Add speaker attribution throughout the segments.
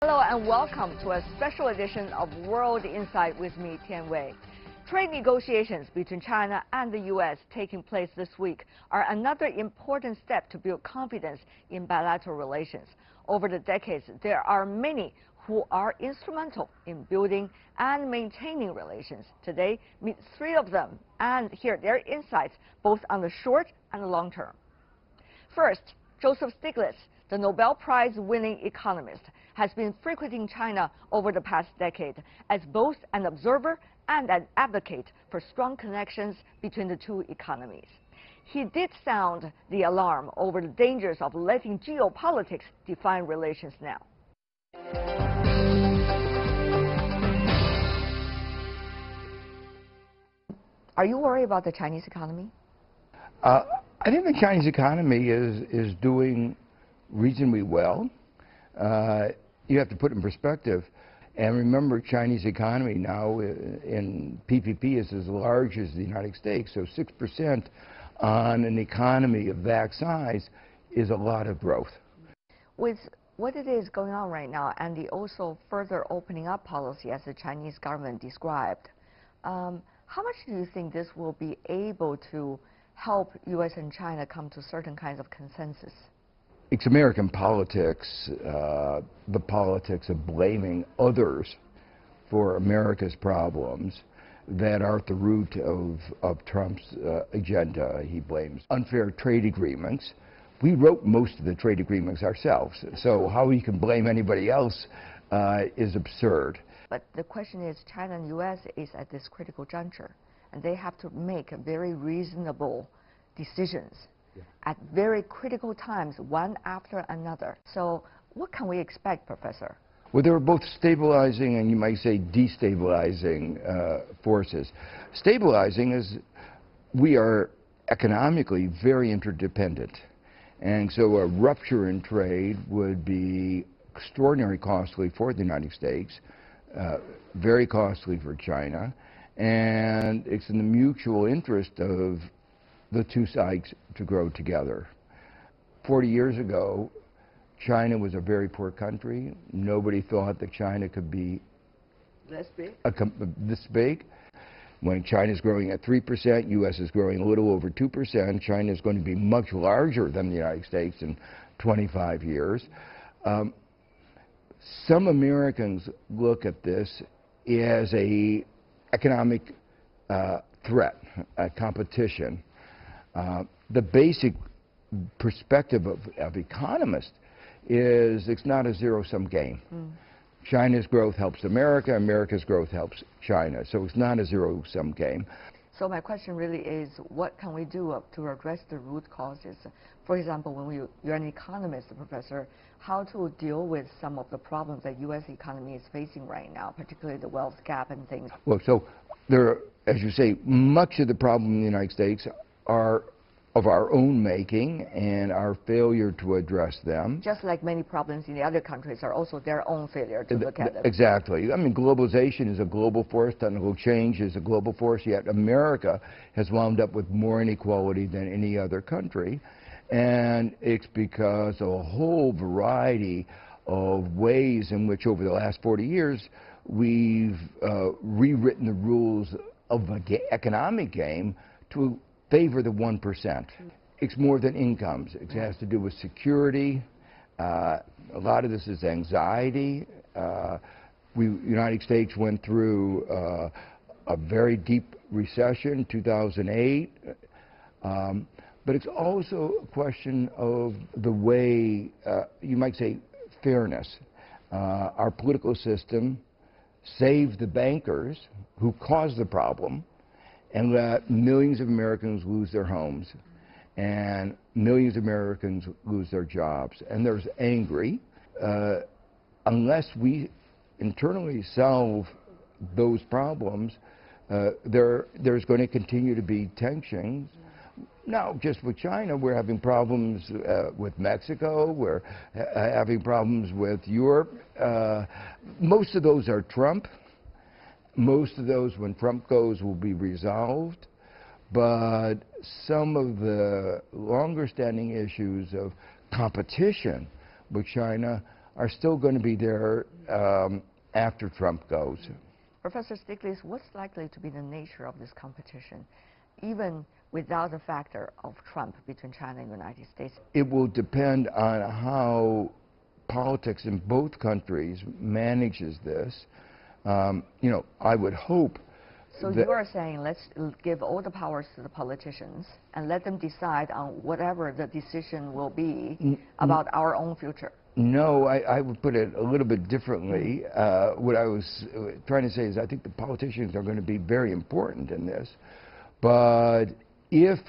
Speaker 1: Hello and welcome to a special edition of World Insight with me, Tian Wei. Trade negotiations between China and the U.S. taking place this week are another important step to build confidence in bilateral relations. Over the decades, there are many who are instrumental in building and maintaining relations. Today, meet three of them and hear their insights both on the short and the long term. First, Joseph Stiglitz, the Nobel Prize-winning economist, has been frequenting China over the past decade as both an observer and an advocate for strong connections between the two economies. He did sound the alarm over the dangers of letting geopolitics define relations now. Are you worried about the Chinese economy?
Speaker 2: I think the Chinese economy is doing reasonably well. You have to put it in perspective. And remember, Chinese economy now in PPP is as large as the United States. So 6% on an economy of that size is a lot of growth.
Speaker 1: With what it is going on right now and the also further opening up policy as the Chinese government described, how much do you think this will be able to help U.S. and China come to certain kinds of consensus?
Speaker 2: It's American politics, the politics of blaming others for America's problems that are at the root of Trump's agenda. He blames unfair trade agreements. We wrote most of the trade agreements ourselves, so how we can blame anybody else is absurd.
Speaker 1: But the question is, China and U.S. is at this critical juncture, and they have to make very reasonable decisions at very critical times, one after another. So what can we expect, Professor?
Speaker 2: Well, there are both stabilizing and you might say destabilizing forces. Stabilizing is we are economically very interdependent. And so a rupture in trade would be extraordinarily costly for the United States, very costly for China, and it's in the mutual interest of the two sides to grow together. 40 years ago, China was a very poor country. Nobody thought that China could be this big. When China is growing at 3%, U.S. is growing a little over 2%. China is going to be much larger than the United States in 25 years. Some Americans look at this as an economic threat, a competition. The basic perspective of economists is it's not a zero-sum game. China's growth helps America, America's growth helps China. So it's not a zero-sum game.
Speaker 1: So my question really is, what can we do to address the root causes? For example, when you're an economist, Professor, how to deal with some of the problems that U.S. economy is facing right now, particularly the wealth gap and things?
Speaker 2: Well, so there are, as you say, much of the problem in the United States are of our own making and our failure to address them.
Speaker 1: Just like many problems in the other countries are also their own failure to look at them.
Speaker 2: Exactly. I mean, globalization is a global force, technical change is a global force, yet America has wound up with more inequality than any other country. And it's because of a whole variety of ways in which over the last 40 years we've rewritten the rules of the economic game to favor the 1%. It's more than incomes. It has to do with security. A lot of this is anxiety. United States went through a very deep recession, 2008. But it's also a question of the way, you might say, fairness. Our political system saved the bankers who caused the problem and let millions of Americans lose their homes and millions of Americans lose their jobs. And there's angry. Unless we internally solve those problems, there's going to continue to be tensions. Not just with China, we're having problems with Mexico, we're having problems with Europe. Most of those are Trump. Most of those, when Trump goes, will be resolved. But some of the longer-standing issues of competition with China are still going to be there after Trump goes.
Speaker 1: Professor Stiglitz, what's likely to be the nature of this competition, even without the factor of Trump between China and the United States?
Speaker 2: It will depend on how politics in both countries manages this. You know, I would hope.
Speaker 1: So you are saying let's give all the powers to the politicians and let them decide on whatever the decision will be about our own future.
Speaker 2: No, I would put it a little bit differently. What I was trying to say is I think the politicians are going to be very important in this. But if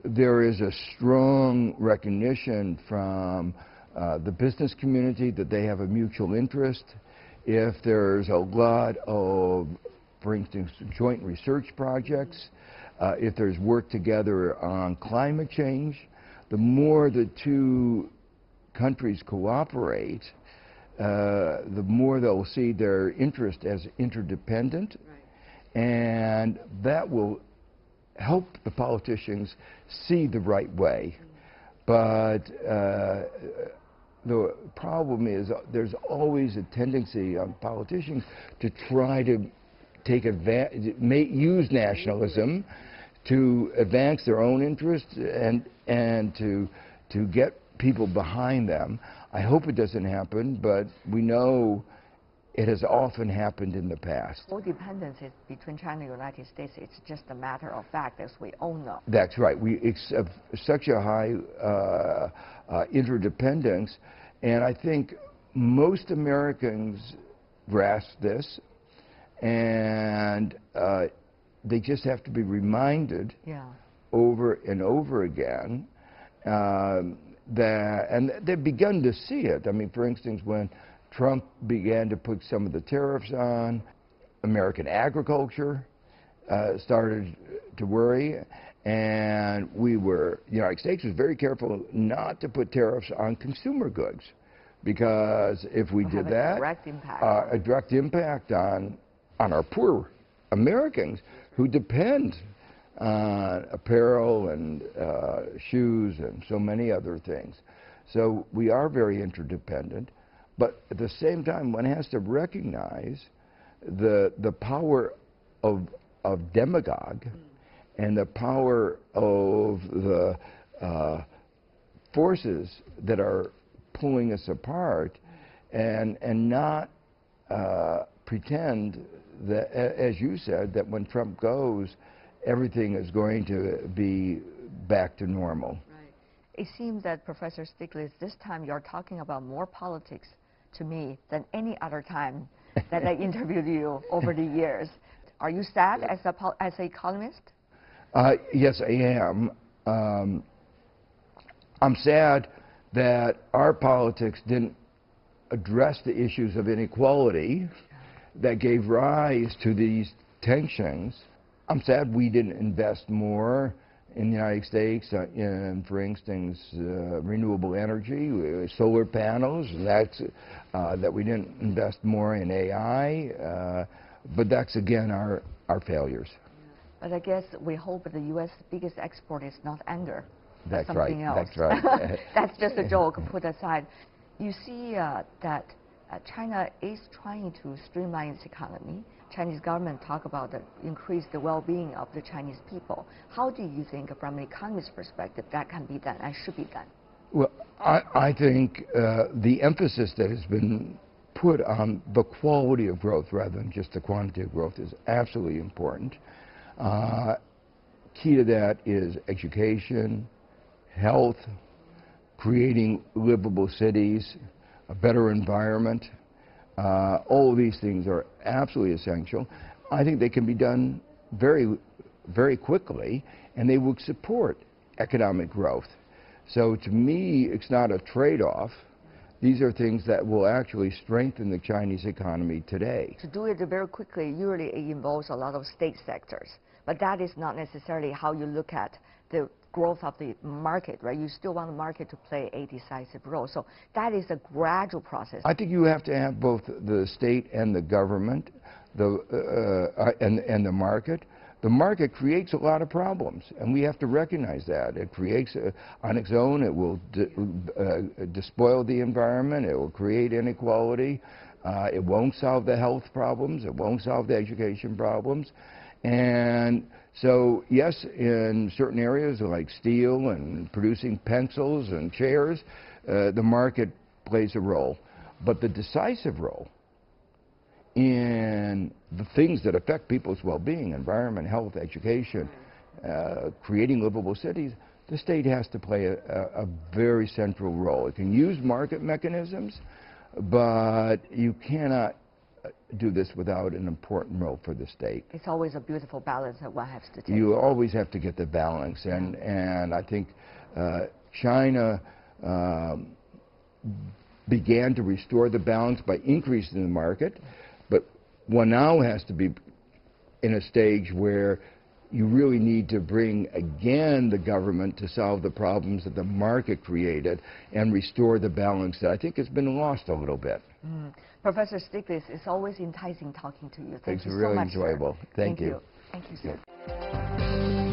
Speaker 2: there is a strong recognition from the business community that they have a mutual interest, if there's a lot of, for instance, joint research projects, if there's work together on climate change, the more the two countries cooperate, the more they'll see their interest as interdependent, and that will help the politicians see the right way. But the problem is there's always a tendency of politicians to try to take advantage, use nationalism to advance their own interests and to get people behind them. I hope it doesn't happen, but we know it has often happened in the past.
Speaker 1: All dependencies between China and the United States, it's just a matter of fact, as we all know.
Speaker 2: That's right. It's such a high interdependence, and I think most Americans grasp this, and they just have to be reminded over and over again that, and they've begun to see it. I mean, for instance, when Trump began to put some of the tariffs on, American agriculture started to worry, and the United States was very careful not to put tariffs on consumer goods, because if we did that, a direct impact on our poor Americans who depend on apparel and shoes and so many other things. So we are very interdependent, but at the same time, one has to recognize the power of demagogue and the power of the forces that are pulling us apart, and not pretend that, as you said, that when Trump goes, everything is going to be back to normal.
Speaker 1: Right. It seems that, Professor Stiglitz, this time you're talking about more politics to me than any other time that I interviewed you over the years. Are you sad as an economist?
Speaker 2: Yes, I am. I'm sad that our politics didn't address the issues of inequality that gave rise to these tensions. I'm sad we didn't invest more in the United States in, for instance, renewable energy, solar panels. That we didn't invest more in AI. But that's, again, our failures.
Speaker 1: But I guess we hope the U.S. biggest export is not anger.
Speaker 2: That's
Speaker 1: something
Speaker 2: right.
Speaker 1: else.
Speaker 2: That's right.
Speaker 1: That's just a joke put aside. You see that China is trying to streamline its economy. Chinese government talk about increase the well-being of the Chinese people. How do you think, from an economist perspective, that can be done and should be done?
Speaker 2: Well, I think the emphasis that has been put on the quality of growth rather than just the quantity of growth is absolutely important. Key to that is education, health, creating livable cities, a better environment. All of these things are absolutely essential. I think they can be done very, very quickly, and they will support economic growth. So to me, it's not a trade-off. These are things that will actually strengthen the Chinese economy today.
Speaker 1: To do it very quickly, usually it involves a lot of state sectors. But that is not necessarily how you look at the growth of the market, right? You still want the market to play a decisive role. So that is a gradual process.
Speaker 2: I think you have to have both the state and the government and the market. the market creates a lot of problems, and we have to recognize that. It creates, on its own, it will despoil the environment, it will create inequality, it won't solve the health problems, it won't solve the education problems. And so, yes, in certain areas like steel and producing pencils and chairs, the market plays a role. But the decisive role in the things that affect people's well-being, environment, health, education, creating livable cities, the state has to play a very central role. It can use market mechanisms, but you cannot do this without an important role for the state.
Speaker 1: It's always a beautiful balance that one has to take.
Speaker 2: You always have to get the balance, and I think China began to restore the balance by increasing the market, but one now has to be in a stage where you really need to bring again the government to solve the problems that the market created and restore the balance that I think has been lost a little bit.
Speaker 1: Professor Stiglitz, it's always enticing talking to you. Thank you so
Speaker 2: really
Speaker 1: much,
Speaker 2: enjoyable.
Speaker 1: Sir.
Speaker 2: Thank you.
Speaker 1: Thank you, sir.